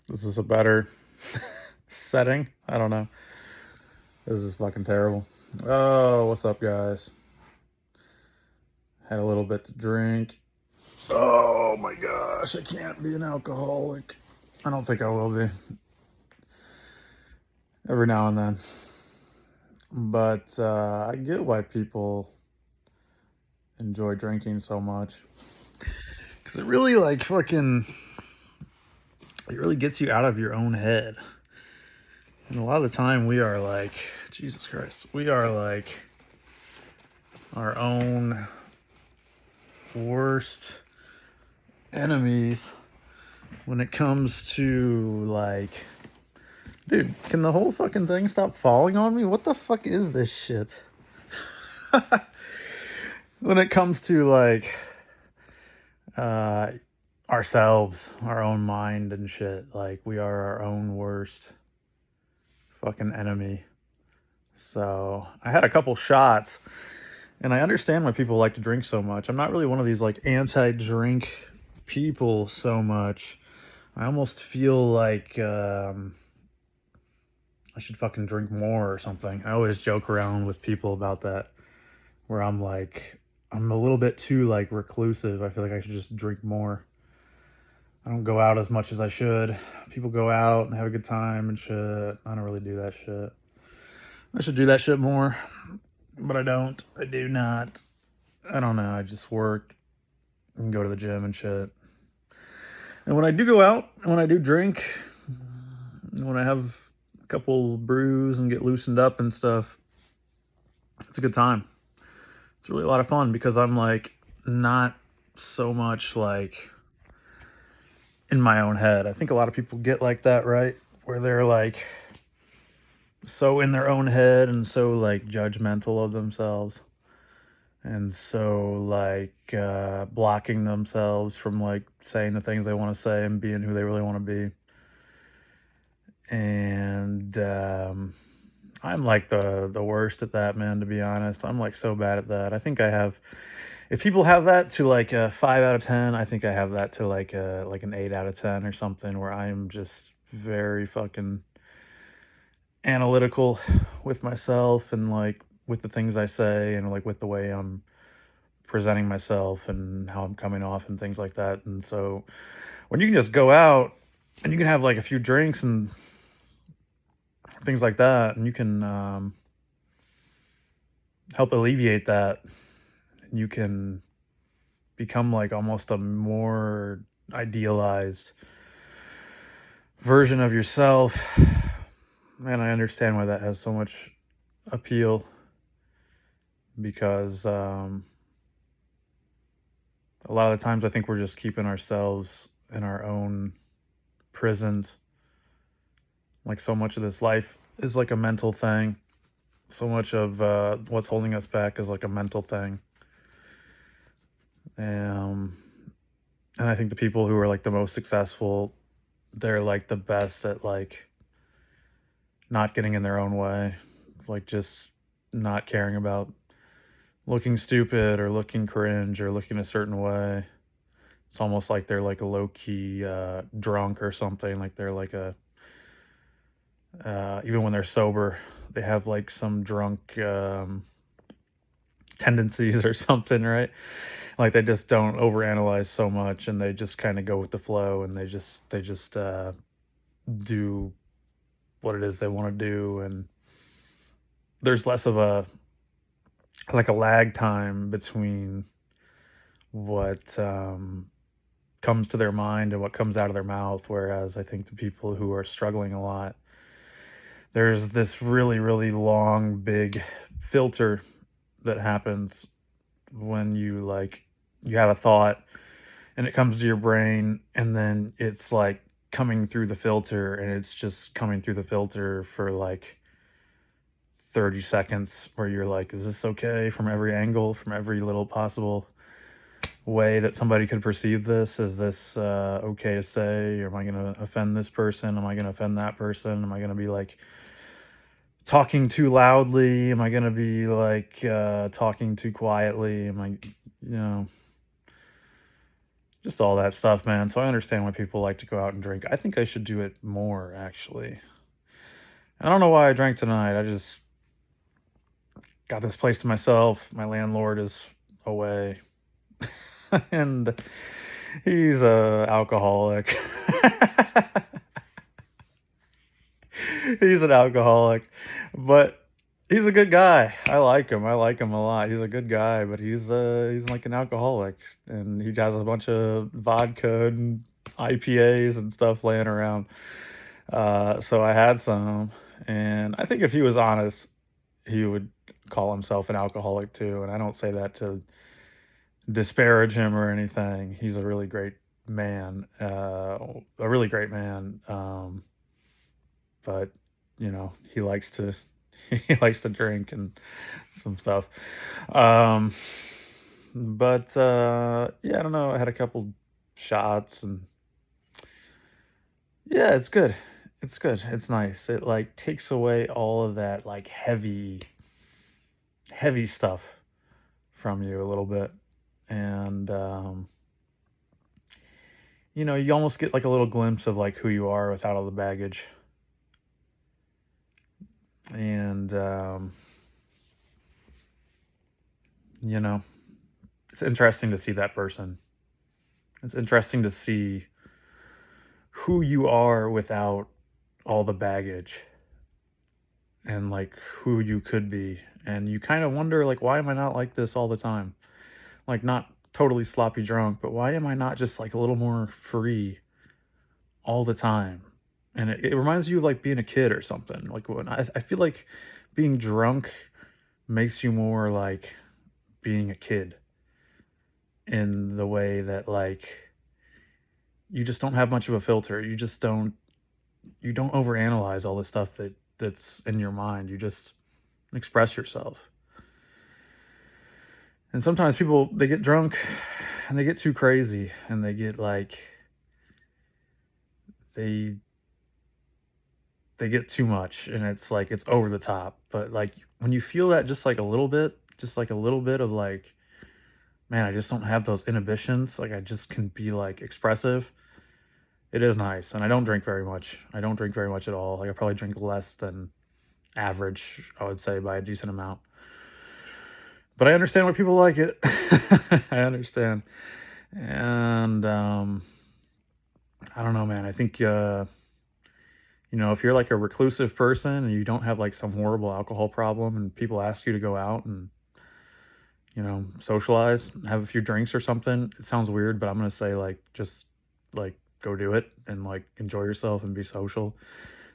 This is a better setting. I don't know. This is fucking terrible. Oh, what's up, guys? Had a little bit to drink. Oh my gosh, I can't be an alcoholic. I don't think I will be. Every now and then. But I get why people enjoy drinking so much. Because it really, like, fucking. It really gets you out of your own head. And a lot of the time, we are like, Jesus Christ, we are like our own worst enemies when it comes to, like, dude, can the whole fucking thing stop falling on me? What the fuck is this shit? When it comes to, like, uh ourselves, our own mind and shit, like, we are our own worst fucking enemy. So I had a couple shots, and I understand why people like to drink so much. I'm not really one of these, like, anti-drink people so much. I almost feel like I should fucking drink more or something. I always joke around with people about that, where I'm like, I'm a little bit too, like, reclusive. I feel like I should just drink more. I don't go out as much as I should. People go out and have a good time and shit. I don't really do that shit. I should do that shit more, but I don't. I do not. I don't know. I just work and go to the gym and shit. And when I do go out, when I do drink, when I have a couple brews and get loosened up and stuff, it's a good time. It's really a lot of fun because I'm, like, not so much, like, in my own head. I think a lot of people get like that, right? Where they're, like, so in their own head and so, like, judgmental of themselves, and so, like, blocking themselves from, like, saying the things they want to say and being who they really want to be. And I'm, like, the worst at that, man, to be honest. I'm, like, so bad at that. I think I have, if people have that to, like, a 5 out of 10, I think I have that to, like, an 8 out of 10 or something, where I am just very fucking analytical with myself and, like, with the things I say and, like, with the way I'm presenting myself and how I'm coming off and things like that. And so when you can just go out and you can have, like, a few drinks and things like that, and you can help alleviate that, you can become, like, almost a more idealized version of yourself. Man, I understand why that has so much appeal, because a lot of the times I think we're just keeping ourselves in our own prisons. Like, so much of this life is, like, a mental thing. So much of what's holding us back is, like, a mental thing. Um, and I think the people who are, like, the most successful, they're, like, the best at, like, not getting in their own way, like, just not caring about looking stupid or looking cringe or looking a certain way. It's almost like they're, like, a low key drunk or something. Like, they're like a even when they're sober, they have, like, some drunk tendencies or something, right? Like, they just don't overanalyze so much, and they just kind of go with the flow, and they just do what it is they want to do, and there's less of a, like, a lag time between what comes to their mind and what comes out of their mouth. Whereas I think the people who are struggling a lot, there's this really, really long, big filter that happens when you, like, you have a thought and it comes to your brain, and then it's, like, coming through the filter, and it's just coming through the filter for, like, 30 seconds, where you're like, is this okay from every angle, from every little possible way that somebody could perceive this? Is this okay to say? Or am I going to offend this person? Am I going to offend that person? Am I going to be, like, talking too loudly? Am I going to be, like, talking too quietly? Am I, you know, just all that stuff, man. So I understand why people like to go out and drink. I think I should do it more, actually. I don't know why I drank tonight. I just got this place to myself. My landlord is away, and he's a alcoholic. He's an alcoholic, but he's a good guy. I like him. I like him a lot. He's a good guy, but he's like an alcoholic, and he has a bunch of vodka and IPAs and stuff laying around. So I had some, and I think if he was honest, he would call himself an alcoholic too. And I don't say that to disparage him or anything. He's a really great man, a really great man. But he likes to he likes to drink and some stuff. Um, but yeah, I don't know. I had a couple shots, and yeah, it's good. It's good. It's nice. It like takes away all of that like heavy stuff from you a little bit. And you almost get like a little glimpse of like who you are without all the baggage. And you know, it's interesting to see that person. It's interesting to see who you are without all the baggage, and like who you could be. And you kind of wonder like, why am I not like this all the time? Like, not totally sloppy drunk, but why am I not just like a little more free all the time? And it reminds you of like being a kid or something. Like when I feel like being drunk makes you more like being a kid, in the way that like you just don't have much of a filter. You don't overanalyze all the stuff that's in your mind. You just express yourself. And sometimes people, they get drunk and they get too crazy, and they get like they they get too much, and it's like it's over the top. But like when you feel that just like a little bit, just like a little bit of like, man, I just don't have those inhibitions. Like I just can be like expressive. It is nice. And I don't drink very much. I don't drink very much at all. Like I probably drink less than average, I would say, by a decent amount. But I understand why people like it. I understand. And I don't know, man. I think if you're like a reclusive person and you don't have like some horrible alcohol problem, and people ask you to go out and socialize, have a few drinks or something, it sounds weird, but I'm gonna say like just like go do it and like enjoy yourself and be social,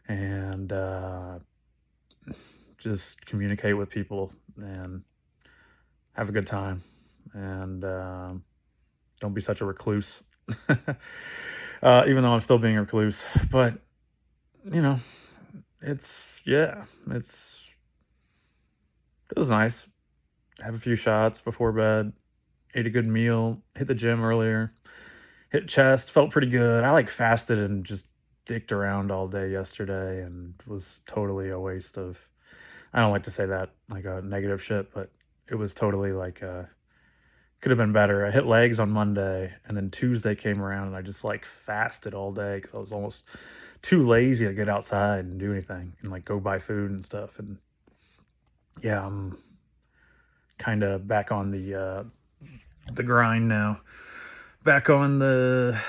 and just communicate with people and have a good time, and don't be such a recluse. Even though I'm still being a recluse, but you know, it's it was nice. Have a few shots before bed, ate a good meal, hit the gym earlier, hit chest, felt pretty good. I like fasted and just dicked around all day yesterday, and was totally a waste of, I don't like to say that like a negative shit, but it was totally like could have been better. I hit legs on Monday, and then Tuesday came around and I just like fasted all day because I was almost too lazy to get outside and do anything and like go buy food and stuff. And yeah, I'm kind of back on the grind now. Back on the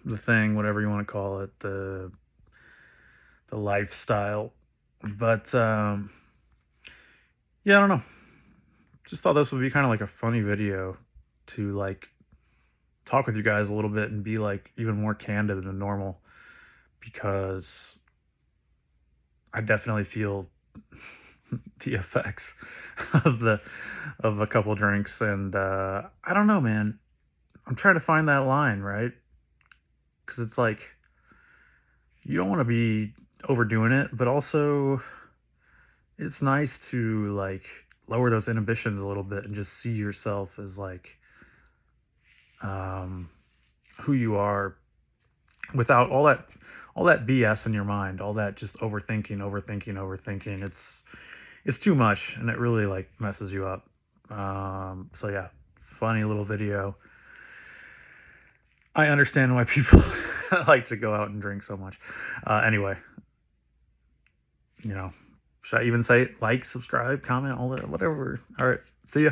thing, whatever you want to call it, the lifestyle. But yeah, I don't know. Just thought this would be kind of like a funny video to like talk with you guys a little bit and be like even more candid than normal, because I definitely feel the effects of a couple drinks. And I don't know, man. I'm trying to find that line, right? Because it's like you don't want to be overdoing it, but also it's nice to like lower those inhibitions a little bit and just see yourself as like um who you are, without all that BS in your mind, all that just overthinking. It's too much, and it really like messes you up. So yeah, funny little video. I understand why people like to go out and drink so much. Anyway, you know, should I even say like, subscribe, comment, all that, whatever. All right, see ya.